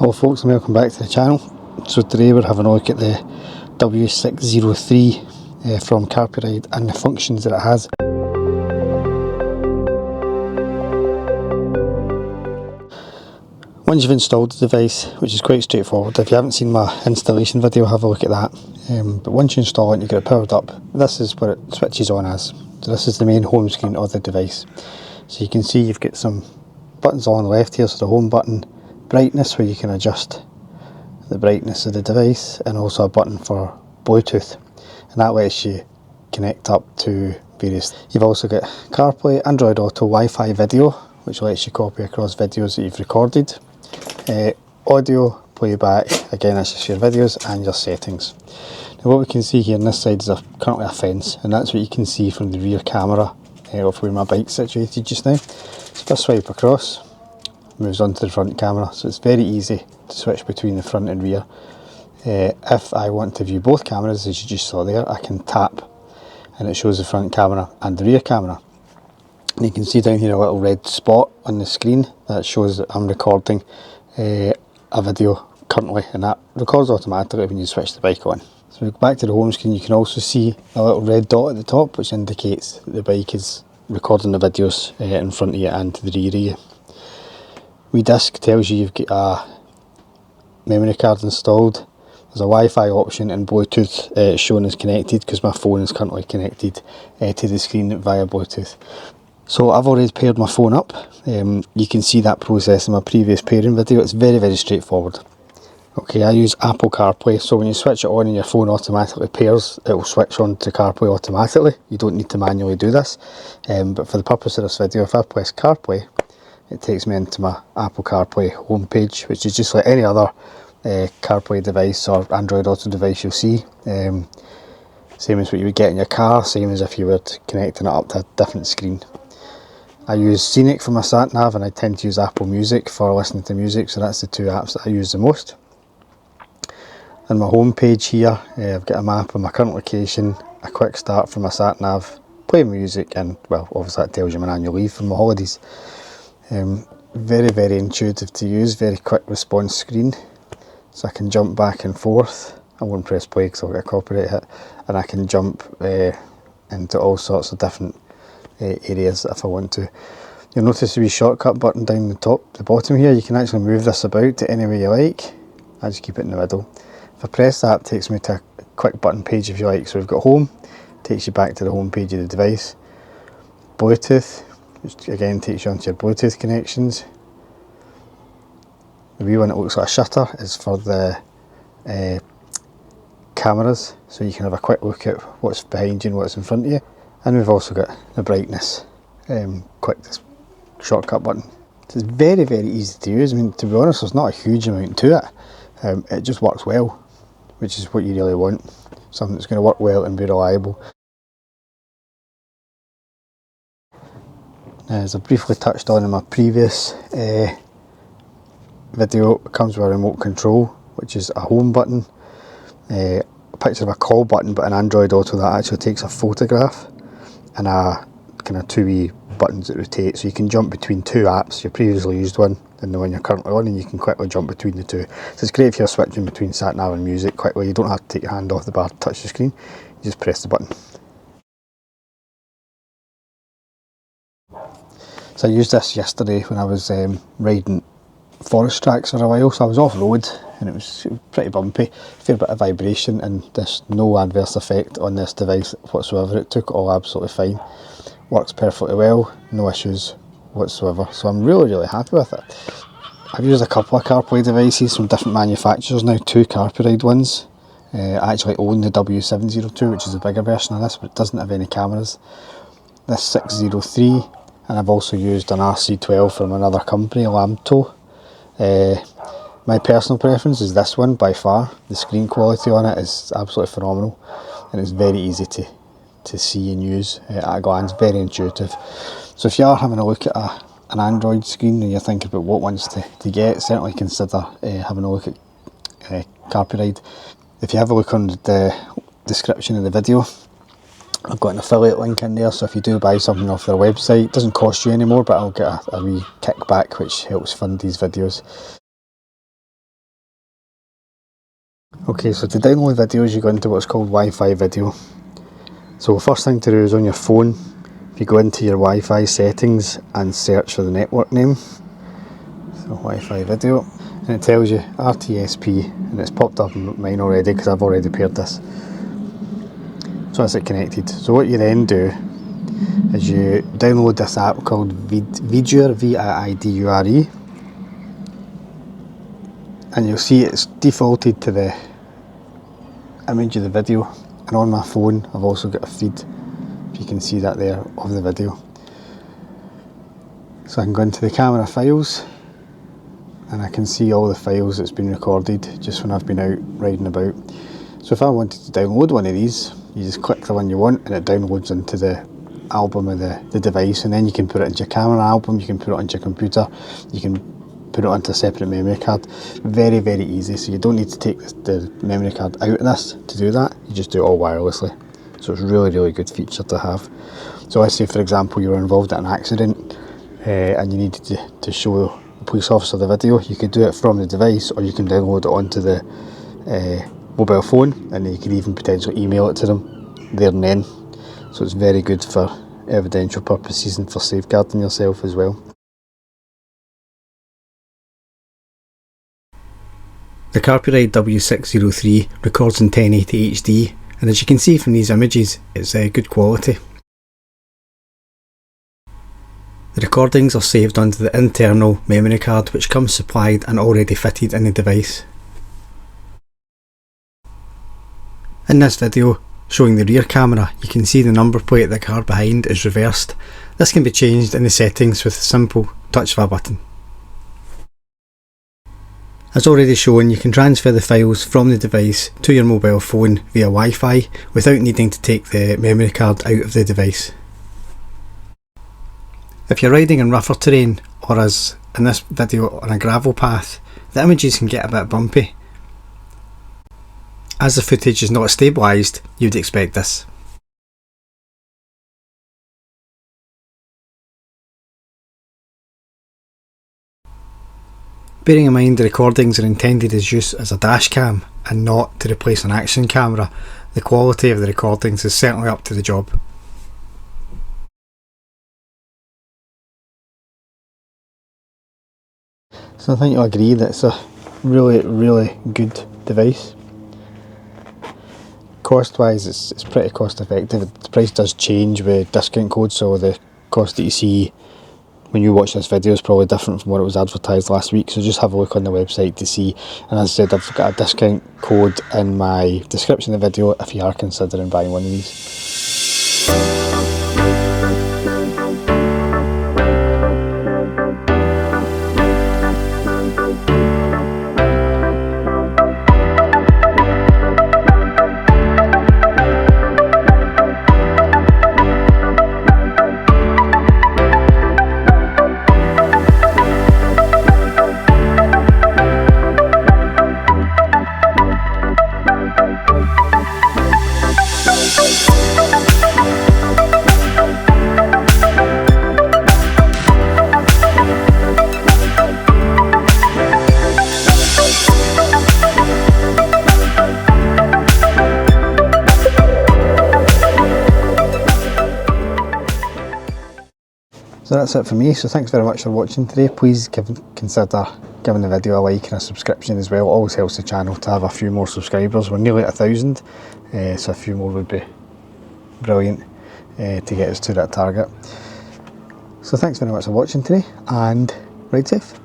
Hello folks, and welcome back to the channel. So today we're having a look at the W603 from Carpuride and the functions that it has. Once you've installed the device, which is quite straightforward, if you haven't seen my installation video, have a look at that. But once you install it and you get it powered up, this is what it switches on as. So this is the main home screen of the device. So you can see you've got some buttons on the left here, so the home button, brightness where you can adjust the brightness of the device, and also a button for Bluetooth, and that lets you connect up to various. You've also got CarPlay, Android Auto, Wi-Fi video, which lets you copy across videos that you've recorded, audio playback, again that's just your videos, and your settings. Now what we can see here on this side is currently a fence, and that's what you can see from the rear camera of where my bike's situated just now. So if I swipe across, moves on to the front camera, so it's very easy to switch between the front and rear. If I want to view both cameras, as you just saw there, I can tap and it shows the front camera and the rear camera. And you can see down here a little red spot on the screen that shows that I'm recording a video currently, and that records automatically when you switch the bike on. So we go back to the home screen, you can also see a little red dot at the top which indicates that the bike is recording the videos in front of you and to the rear of you. Wee disc tells you you've got a memory card installed. There's a Wi-Fi option, and Bluetooth shown as connected because my phone is currently connected to the screen via Bluetooth. So I've already paired my phone up. You can see that process in my previous pairing video. It's very straightforward. Okay, I use Apple CarPlay, so when you switch it on and your phone automatically pairs, it will switch on to CarPlay automatically. You don't need to manually do this. But for the purpose of this video, if I press CarPlay, it takes me into my Apple CarPlay homepage, which is just like any other CarPlay device or Android Auto device you'll see. Same as what you would get in your car, same as if you were connecting it up to a different screen. I use Scenic for my sat nav, and I tend to use Apple Music for listening to music, so that's the two apps that I use the most. On my home page here, I've got a map of my current location, a quick start for my sat nav, play music, and well, obviously that tells you my annual leave from my holidays. Very intuitive to use, very quick response screen, so I can jump back and forth. I won't press play because I'll get a copyright hit, and I can jump into all sorts of different areas if I want to. You'll notice the wee shortcut button down the bottom here. You can actually move this about to any way you like. I just keep it in the middle. If I press that, it takes me to a quick button page if you like. So we've got home, takes you back to the home page of the device. Bluetooth, which again takes you onto your Bluetooth connections. The wee one that looks like a shutter is for the cameras, so you can have a quick look at what's behind you and what's in front of you. And we've also got the brightness, quick shortcut button. So it's very easy to use. I mean, to be honest, there's not a huge amount to it. It just works well, which is what you really want. Something that's going to work well and be reliable. As I briefly touched on in my previous video, it comes with a remote control, which is a home button, a picture of a call button, but an Android Auto that actually takes a photograph, and a kind of two wee buttons that rotate, so you can jump between two apps, your previously used one and the one you're currently on, and you can quickly jump between the two. So it's great if you're switching between sat nav and music quickly. You don't have to take your hand off the bar to touch the screen, you just press the button. So I used this yesterday when I was riding forest tracks for a while. So I was off road and it was pretty bumpy, a fair bit of vibration, and there's no adverse effect on this device whatsoever. It took it all absolutely fine, works perfectly well, no issues whatsoever, so I'm really happy with it. I've used a couple of CarPlay devices from different manufacturers now, two Carpuride ones. I actually own the W703, which is a bigger version of this, but it doesn't have any cameras. This 603, and I've also used an RC12 from another company, Lamto. My personal preference is this one by far. The screen quality on it is absolutely phenomenal, and it's very easy to see and use at a glance, very intuitive. So if you are having a look at an Android screen and you're thinking about what ones to get, certainly consider having a look at Carpuride. If you have a look on the description of the video, I've got an affiliate link in there, so if you do buy something off their website, it doesn't cost you anymore, but I'll get a wee kickback which helps fund these videos. Okay, so to download videos you go into what's called Wi-Fi video. So first thing to do is on your phone, if you go into your Wi-Fi settings and search for the network name, so Wi-Fi video, and it tells you RTSP, and it's popped up in mine already because I've already paired this. So that's it connected. So what you then do is you download this app called Vidure, V-I-I-D-U-R-E, and you'll see it's defaulted to the image of the video, and on my phone I've also got a feed, if you can see that there, of the video. So I can go into the camera files and I can see all the files that's been recorded just when I've been out riding about. So if I wanted to download one of these, you just click the one you want and it downloads into the album of the device, and then you can put it into your camera album, you can put it onto your computer, you can put it onto a separate memory card. Very, very easy, so you don't need to take the memory card out of this to do that, you just do it all wirelessly. So it's a really, really good feature to have. So let's say for example you were involved in an accident and you needed to show the police officer the video, you could do it from the device, or you can download it onto the mobile phone, and you can even potentially email it to them there and then. So it's very good for evidential purposes and for safeguarding yourself as well. The Carpuride W603 records in 1080 HD, and as you can see from these images, it's good quality. The recordings are saved onto the internal memory card, which comes supplied and already fitted in the device. In this video, showing the rear camera, you can see the number plate of the car behind is reversed. This can be changed in the settings with a simple touch of a button. As already shown, you can transfer the files from the device to your mobile phone via Wi-Fi without needing to take the memory card out of the device. If you're riding in rougher terrain, or as in this video on a gravel path, the images can get a bit bumpy. As the footage is not stabilised, you'd expect this. Bearing in mind the recordings are intended as use as a dash cam and not to replace an action camera, the quality of the recordings is certainly up to the job. So I think you'll agree that it's a really, really good device. Cost wise, it's pretty cost effective. The price does change with discount codes, so the cost that you see when you watch this video is probably different from what it was advertised last week, so just have a look on the website to see. And as I said, I've got a discount code in my description of the video if you are considering buying one of these. So that's it for me, so thanks very much for watching today. Please consider giving the video a like and a subscription as well. It always helps the channel to have a few more subscribers. We're nearly at 1,000, so a few more would be brilliant to get us to that target. So thanks very much for watching today, and ride safe.